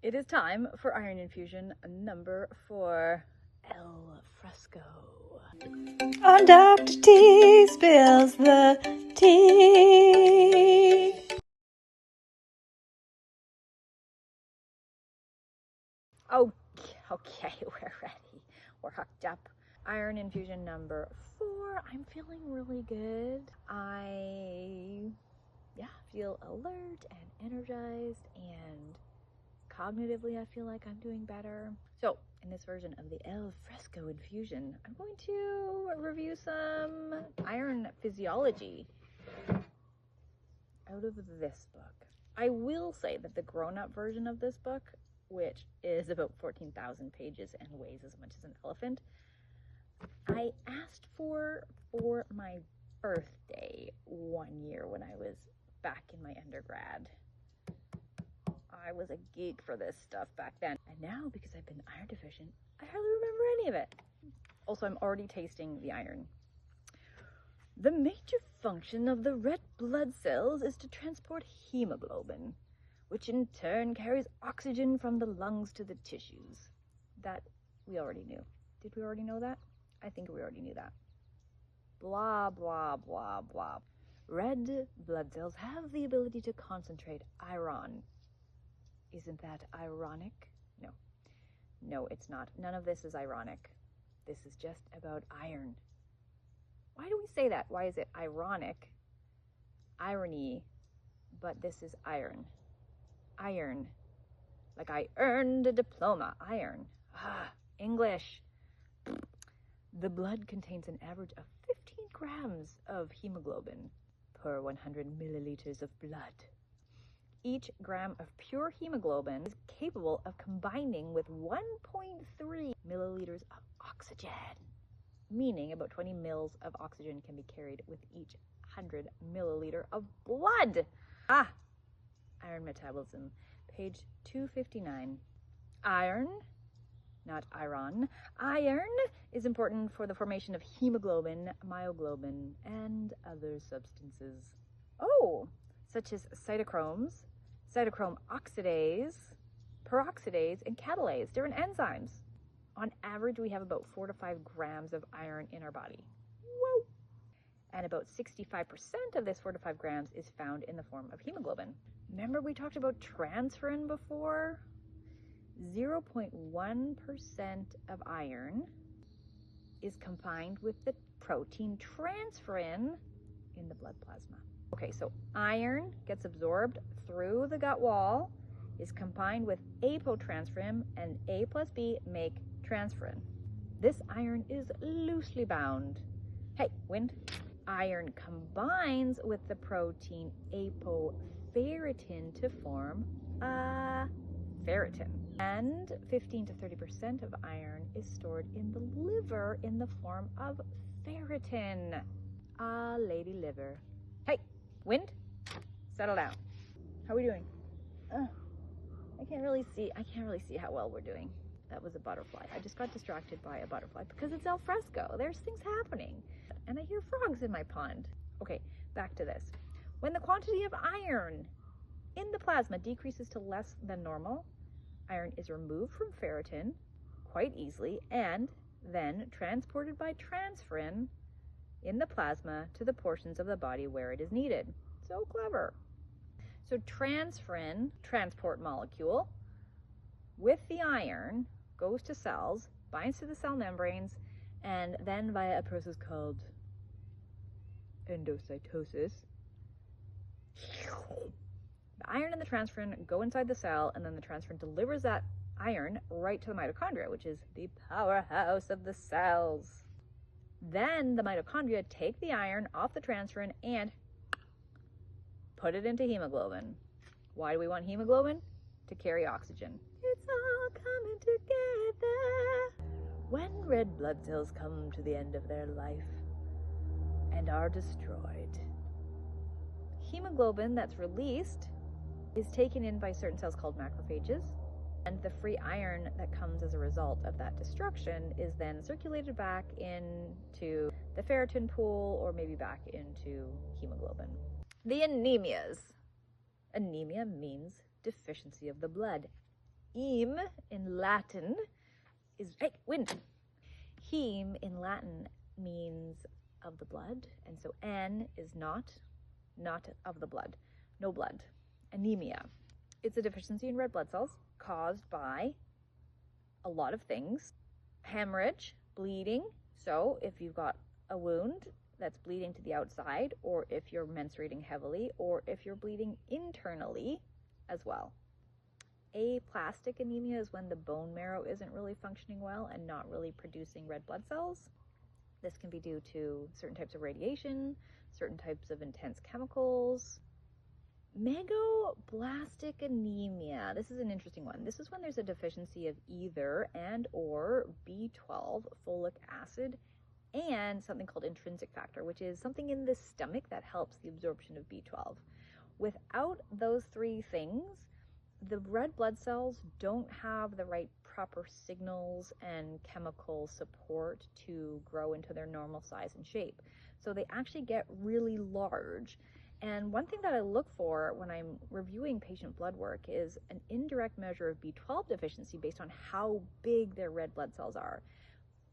It is time for Iron Infusion number 4, El Fresco. On Dr. T spills the tea. Okay, we're ready. We're hooked up. Iron Infusion number 4. I'm feeling really good. I feel alert and energized, and cognitively I feel like I'm doing better. So in this version of the El Fresco Infusion, I'm going to review some iron physiology out of this book. I will say that the grown-up version of this book, which is about 14,000 pages and weighs as much as an elephant, I asked for my birthday one year when I was back in my undergrad. I was a geek for this stuff back then. And now, because I've been iron deficient, I hardly remember any of it. Also, I'm already tasting the iron. The major function of the red blood cells is to transport hemoglobin, which in turn carries oxygen from the lungs to the tissues. That we already knew. Did we already know that? I think we already knew that. Blah, blah, blah, blah. Red blood cells have the ability to concentrate iron. Isn't that ironic? No, it's not. None of this is ironic. This is just about iron. Why do we say that? Why is it ironic? Irony, but this is iron. Iron. Like I earned a diploma. Iron. English. The blood contains an average of 15 grams of hemoglobin per 100 milliliters of blood. Each gram of pure hemoglobin is capable of combining with 1.3 milliliters of oxygen, meaning about 20 mils of oxygen can be carried with each 100 milliliter of blood. Iron metabolism, page 259. Iron, not iron. Iron is important for the formation of hemoglobin, myoglobin, and other substances. Such as cytochromes, cytochrome oxidase, peroxidase, and catalase, different enzymes. On average, we have about 4 to 5 grams of iron in our body. Whoa! And about 65% of this 4 to 5 grams is found in the form of hemoglobin. Remember we talked about transferrin before? 0.1% of iron is combined with the protein transferrin in the blood plasma. Okay, so iron gets absorbed through the gut wall, is combined with apotransferrin, and A plus B make transferrin. This iron is loosely bound. Hey, wind. Iron combines with the protein apoferritin to form a ferritin. And 15 to 30% of iron is stored in the liver in the form of ferritin. Lady liver. Hey, wind, settle down. How are we doing? I can't really see how well we're doing. That was a butterfly. I just got distracted by a butterfly because it's al fresco. There's things happening. And I hear frogs in my pond. Okay, back to this. When the quantity of iron in the plasma decreases to less than normal, iron is removed from ferritin quite easily and then transported by transferrin in the plasma to the portions of the body where it is needed. So clever. So transferrin, transport molecule, with the iron, goes to cells, binds to the cell membranes, and then via a process called endocytosis, the iron and the transferrin go inside the cell, and then the transferrin delivers that iron right to the mitochondria, which is the powerhouse of the cells. Then the mitochondria take the iron off the transferrin and put it into hemoglobin. Why do we want hemoglobin? To carry oxygen. It's all coming together. When red blood cells come to the end of their life and are destroyed, hemoglobin that's released is taken in by certain cells called macrophages, and the free iron that comes as a result of that destruction is then circulated back into the ferritin pool, or maybe back into hemoglobin. The anemias. Anemia means deficiency of the blood. Heme in Latin is, hey, wind. Heme in Latin means of the blood, and so N is not of the blood, no blood. Anemia. It's a deficiency in red blood cells caused by a lot of things. Hemorrhage, bleeding. So if you've got a wound that's bleeding to the outside, or if you're menstruating heavily, or if you're bleeding internally as well. Aplastic anemia is when the bone marrow isn't really functioning well and not really producing red blood cells. This can be due to certain types of radiation, certain types of intense chemicals. Megablastic anemia. This is an interesting one. This is when there's a deficiency of either and or B12, folic acid, and something called intrinsic factor, which is something in the stomach that helps the absorption of B12. Without those three things, the red blood cells don't have the right proper signals and chemical support to grow into their normal size and shape. So they actually get really large. And one thing that I look for when I'm reviewing patient blood work is an indirect measure of B12 deficiency based on how big their red blood cells are.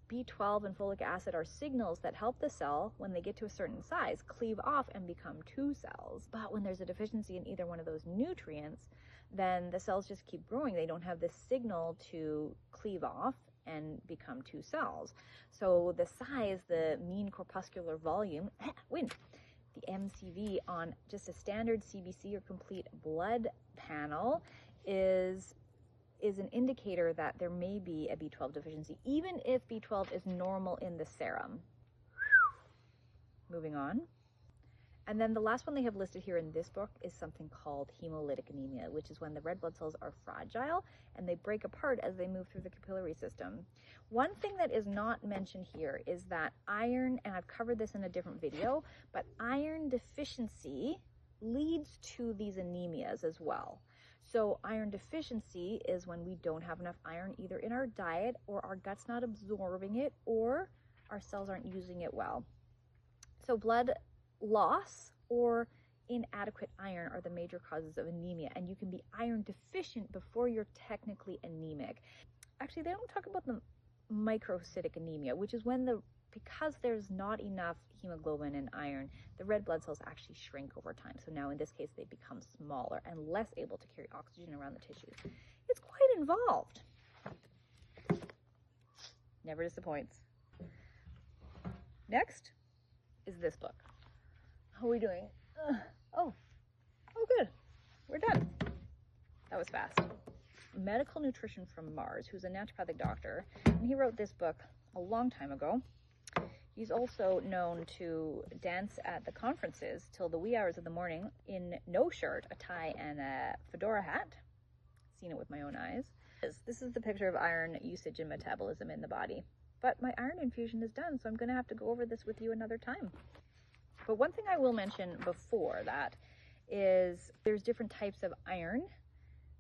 B12 and folic acid are signals that help the cell, when they get to a certain size, cleave off and become two cells. But when there's a deficiency in either one of those nutrients, then the cells just keep growing. They don't have this signal to cleave off and become two cells. So the size, the mean corpuscular volume, the MCV on just a standard CBC or complete blood panel is an indicator that there may be a B12 deficiency, even if B12 is normal in the serum. Moving on. And then the last one they have listed here in this book is something called hemolytic anemia, which is when the red blood cells are fragile and they break apart as they move through the capillary system. One thing that is not mentioned here is that iron, and I've covered this in a different video, but iron deficiency leads to these anemias as well. So iron deficiency is when we don't have enough iron either in our diet, or our gut's not absorbing it, or our cells aren't using it well. So blood loss or inadequate iron are the major causes of anemia, and you can be iron deficient before you're technically anemic. Actually, they don't talk about the microcytic anemia, which is when because there's not enough hemoglobin and iron, the red blood cells actually shrink over time. So now in this case, they become smaller and less able to carry oxygen around the tissues. It's quite involved. Never disappoints. Next is this book. How are we doing? Oh, good. We're done. That was fast. Medical Nutrition from Mars, who's a naturopathic doctor, and he wrote this book a long time ago. He's also known to dance at the conferences till the wee hours of the morning in no shirt, a tie, and a fedora hat. Seen it with my own eyes. This is the picture of iron usage and metabolism in the body. But my iron infusion is done, so I'm going to have to go over this with you another time. But one thing I will mention before that is there's different types of iron.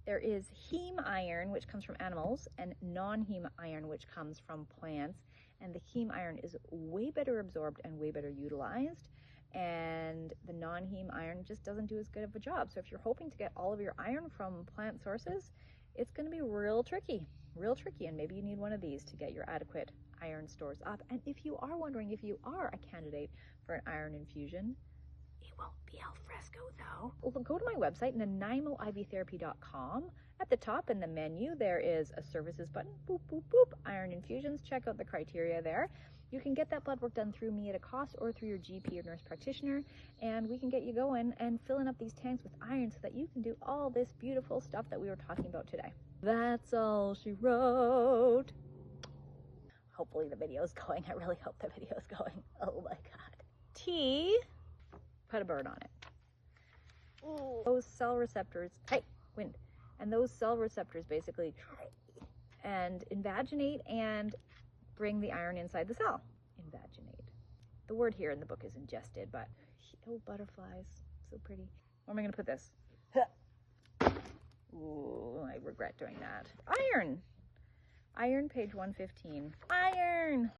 There is heme iron, which comes from animals, and non-heme iron, which comes from plants. And the heme iron is way better absorbed and way better utilized. And the non-heme iron just doesn't do as good of a job. So if you're hoping to get all of your iron from plant sources, it's going to be real tricky. And maybe you need one of these to get your adequate iron stores up. And if you are wondering if you are a candidate for an iron infusion, it won't be al fresco though. Well, go to my website, nanaimoivtherapy.com. At the top in the menu, there is a services button, boop, boop, boop, iron infusions. Check out the criteria there. You can get that blood work done through me at a cost or through your GP or nurse practitioner, and we can get you going and filling up these tanks with iron so that you can do all this beautiful stuff that we were talking about today. That's all she wrote. Hopefully the video is going. I really hope the video is going. Oh my God. T, put a bird on it. Ooh. Those cell receptors, hey, wind. And those cell receptors basically and invaginate and bring the iron inside the cell. Invaginate. The word here in the book is ingested, but oh, butterflies, so pretty. Where am I going to put this? Ooh, I regret doing that. Iron. Iron, page 115. Iron.